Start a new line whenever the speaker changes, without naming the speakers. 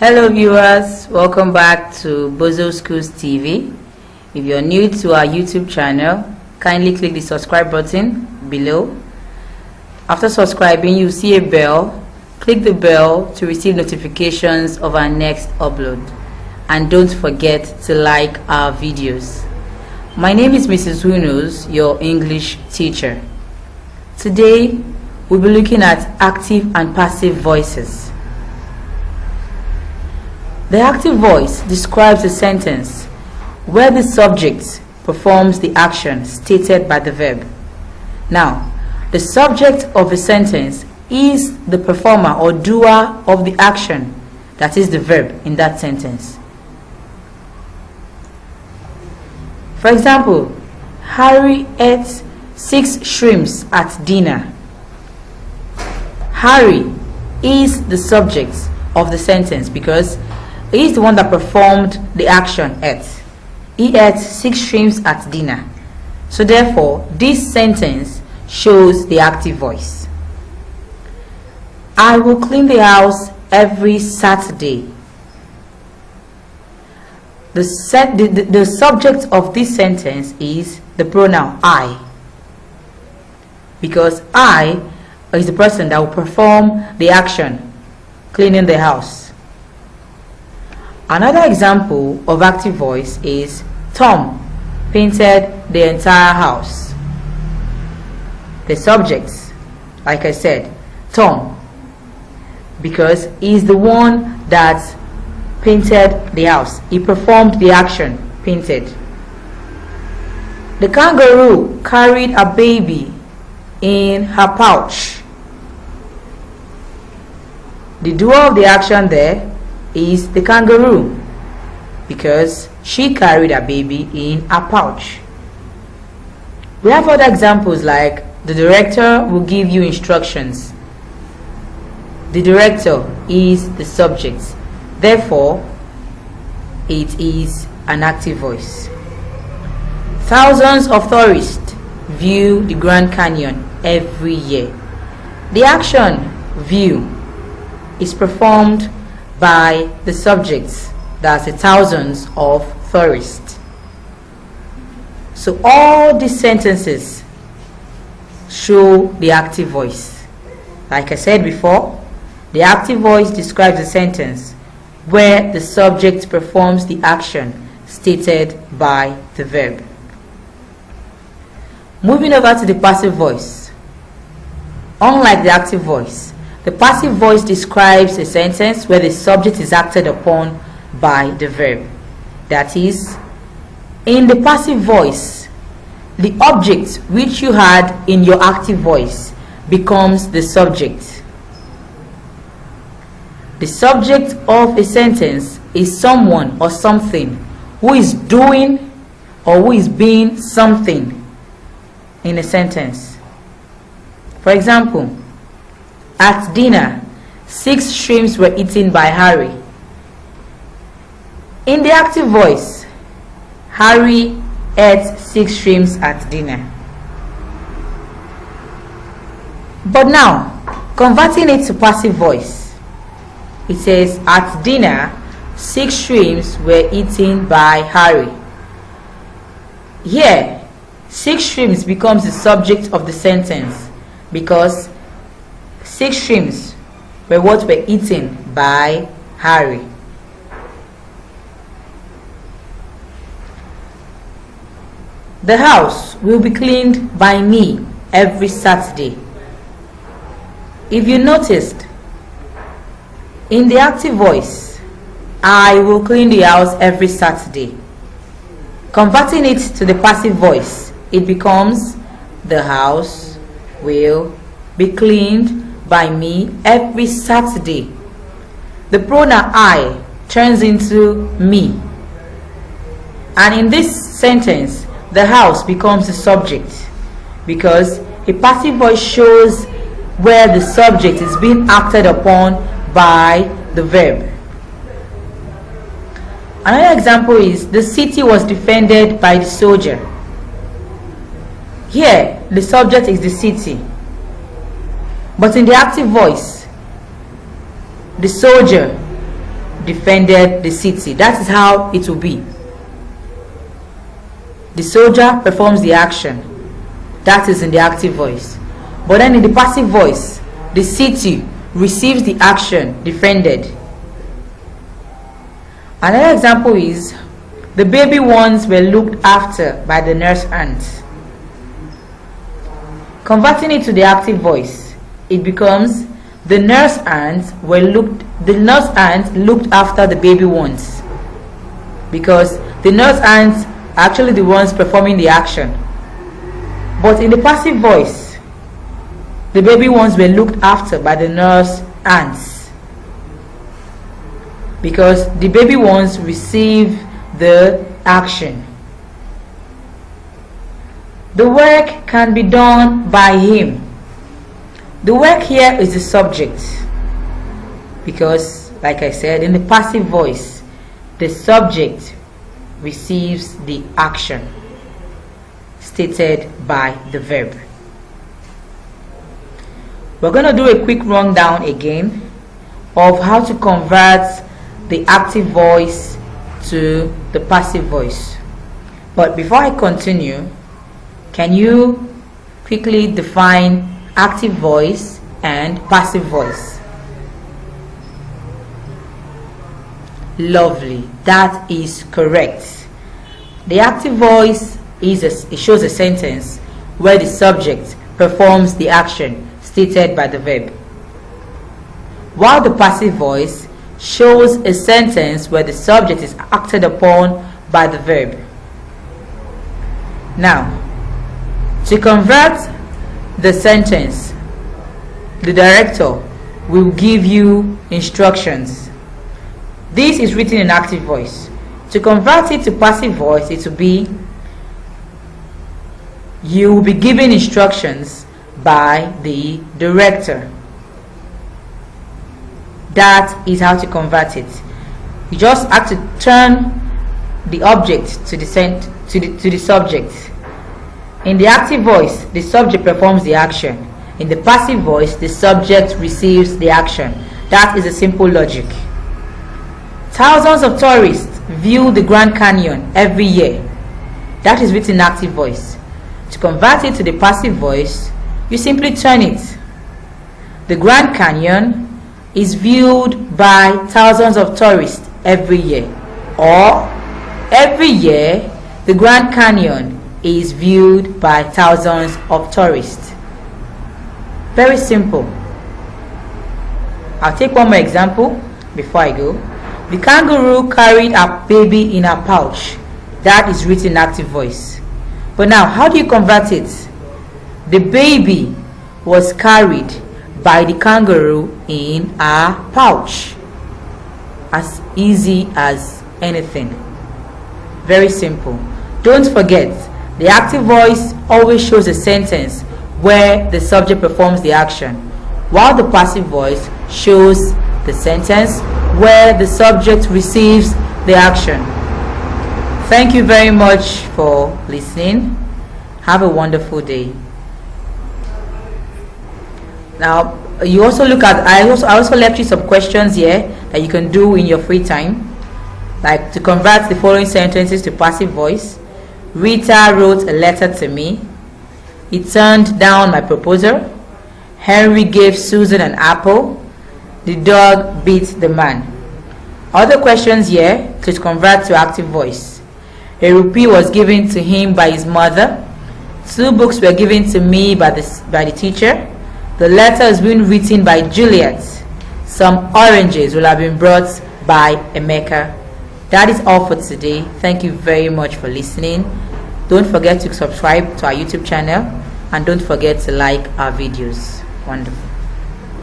Hello viewers, welcome back to Bosol Schools TV. If you're new to our YouTube channel, kindly click the subscribe button below. After subscribing, you'll see a bell. Click the bell to receive notifications of our next upload. And don't forget to like our videos. My name is Mrs. Who Knows, your English teacher. Today, we'll be looking at active and passive voices. The active voice describes a sentence where the subject performs the action stated by the verb. Now, the subject of a sentence is the performer or doer of the action, that is the verb in that sentence. For example, Harry ate 6 shrimps at dinner. Harry is the subject of the sentence because he is the one that performed the action ate. He ate 6 shrimps at dinner. So therefore, this sentence shows the active voice. I will clean the house every Saturday. The subject of this sentence is the pronoun I, because I is the person that will perform the action, cleaning the house. Another example of active voice is Tom painted the entire house. The subject, like I said, Tom, because he's the one that painted the house. He performed the action, painted. The kangaroo carried a baby in her pouch. The doer of the action there is the kangaroo because she carried a baby in a pouch. We have other examples like the director will give you instructions. The director is the subject. Therefore, it is an active voice. Thousands of tourists view the Grand Canyon every year. The action view is performed by the subjects, that's the thousands of tourists. So all these sentences show the active voice. Like I said before, the active voice describes a sentence where the subject performs the action stated by the verb. Moving over to the passive voice. Unlike the active voice, the passive voice describes a sentence where the subject is acted upon by the verb. That is, in the passive voice, the object which you had in your active voice becomes the subject. The subject of a sentence is someone or something who is doing or who is being something in a sentence. For example, at dinner, 6 shrimps were eaten by Harry. In the active voice, Harry ate 6 shrimps at dinner. But now, converting it to passive voice, it says, at dinner, 6 shrimps were eaten by Harry. Here, 6 shrimps becomes the subject of the sentence because 6 shrimps were what were eaten by Harry. The house will be cleaned by me every Saturday. If you noticed, in the active voice, I will clean the house every Saturday. Converting it to the passive voice, it becomes the house will be cleaned by me every Saturday. The pronoun I turns into me. And in this sentence, the house becomes the subject because a passive voice shows where the subject is being acted upon by the verb. Another example is the city was defended by the soldier. Here, the subject is the city. But in the active voice, the soldier defended the city. That is how it will be. The soldier performs the action. That is in the active voice. But then in the passive voice, the city receives the action defended. Another example is, the baby ones were looked after by the nurse ants. Converting it to the active voice, it becomes, the nurse ants looked after the baby ones, because the nurse ants are actually the ones performing the action. But in the passive voice, the baby ones were looked after by the nurse ants, because the baby ones receive the action. The work can be done by him. The work here is the subject, because, like I said, in the passive voice, the subject receives the action stated by the verb. We're going to do a quick rundown again of how to convert the active voice to the passive voice. But before I continue, can you quickly define active voice and passive voice? Lovely, that is correct. The active voice it shows a sentence where the subject performs the action stated by the verb, while the passive voice shows a sentence where the subject is acted upon by the verb. Now, to convert the sentence, the director will give you instructions. This is written in active voice. To convert it to passive voice, it will be, you will be given instructions by the director. That is how to convert it. You just have to turn the object to the subject. In the active voice, the subject performs the action. In the passive voice, the subject receives the action. That is a simple logic. Thousands of tourists view the Grand Canyon every year. That is written in active voice. To convert it to the passive voice, you simply turn it. The Grand Canyon is viewed by thousands of tourists every year. Or, every year, the Grand Canyon is viewed by thousands of tourists. Very simple. I'll take one more example before I go. The kangaroo carried a baby in a pouch. That is written in active voice. But now, how do you convert it? The baby was carried by the kangaroo in a pouch. As easy as anything. Very simple. Don't forget, the active voice always shows a sentence where the subject performs the action, while the passive voice shows the sentence where the subject receives the action. Thank you very much for listening. Have a wonderful day. Now, you also look at, I also left you some questions here that you can do in your free time, like to convert the following sentences to passive voice. Rita wrote a letter to me. He turned down my proposal. Henry gave Susan an apple. The dog beat the man. Other questions here to convert to active voice. A rupee was given to him by his mother. 2 books were given to me by the teacher. The letter has been written by Juliet. Some oranges will have been brought by Emeka. That is all for today. Thank you very much for listening. Don't forget to subscribe to our YouTube channel and don't forget to like our videos. Wonderful.